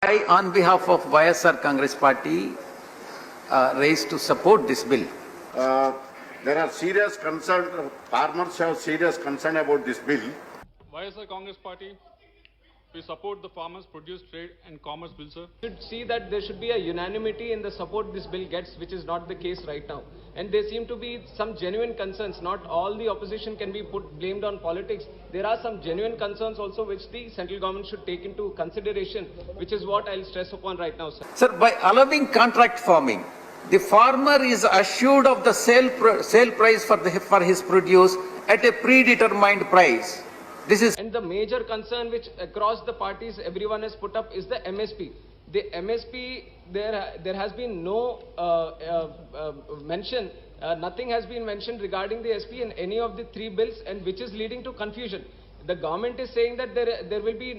I, on behalf of YSR Congress Party, raised to support this bill. There are serious concerns, farmers have serious concern about this bill. YSR Congress Party, we support the Farmers Produce Trade and Commerce Bill, sir. Should see that there should be a unanimity in the support this bill gets, which is not the case right now. And there seem to be some genuine concerns. Not all the opposition can be blamed on politics. There are some genuine concerns also which the central government should take into consideration, which is what I'll stress upon right now, sir. Sir, by allowing contract farming, the farmer is assured of the sale price for his produce at a predetermined price. This is And the major concern which across the parties everyone has put up is the MSP. The MSP, there has been no mention, nothing has been mentioned regarding the SP in any of the three bills, and which is leading to confusion. The government is saying that there will be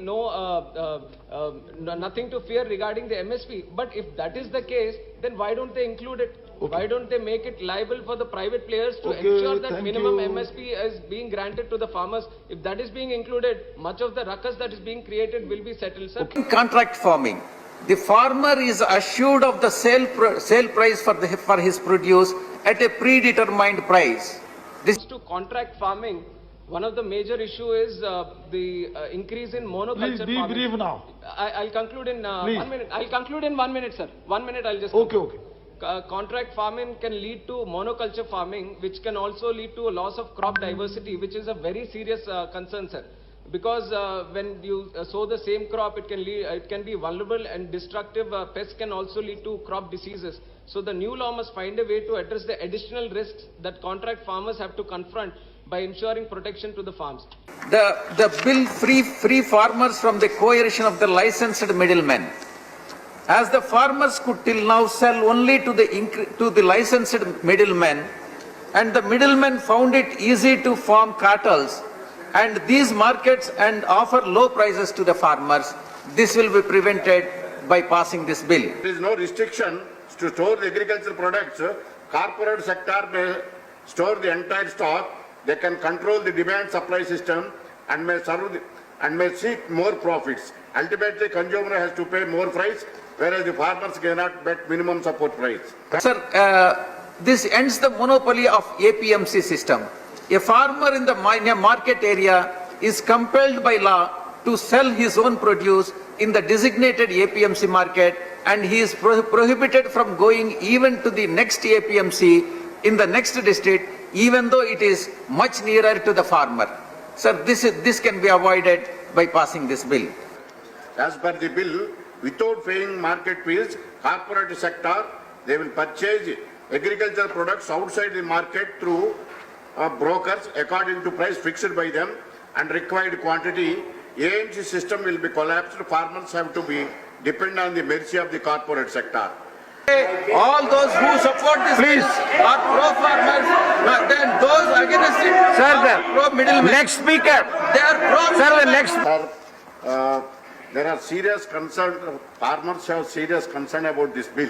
nothing to fear regarding the MSP. But if that is the case, then why don't they include it? Okay. Why don't they make it liable for the private players to ensure that minimum MSP is being granted to the farmers? If that is being included, much of the ruckus that is being created will be settled, sir. in contract farming. The farmer is assured of the sale price for his produce at a predetermined price. This To contract farming, one of the major issue is the increase in monoculture Please be farming. brief now. I'll conclude in 1 minute. I'll conclude in 1 minute, sir. 1 minute, I'll just Okay, conclude. Contract farming can lead to monoculture farming, which can also lead to a loss of crop diversity, which is a very serious concern, sir. Because when you sow the same crop, it can be vulnerable, and destructive pests can also lead to crop diseases. So the new law must find a way to address the additional risks that contract farmers have to confront by ensuring protection to the farms. the bill free farmers from the coercion of the licensed middlemen. As the farmers could till now sell only to the licensed middlemen, and the middlemen found it easy to form cartels and these markets and offer low prices to the farmers. This will be prevented by passing this bill. There is no restriction to store the agricultural products. Corporate sector may store the entire stock. They can control the demand-supply system and may seek more profits. Ultimately, consumer has to pay more price, whereas the farmers cannot bet minimum support price. Sir, this ends the monopoly of APMC system. A farmer in the market area is compelled by law to sell his own produce in the designated APMC market, and he is prohibited from going even to the next APMC in the next district, even though it is much nearer to the farmer. Sir, this can be avoided by passing this bill. As per the bill, without paying market fees, corporate sector, they will purchase agricultural products outside the market through brokers according to price fixed by them and required quantity. AMC system will be collapsed. Farmers have to be dependent on the mercy of the corporate sector. All those who support this bill are pro-farmers, then those against it are pro-middlemen. Next speaker. They are pro. Sir, the next. There are serious concerns, farmers have serious concern about this bill.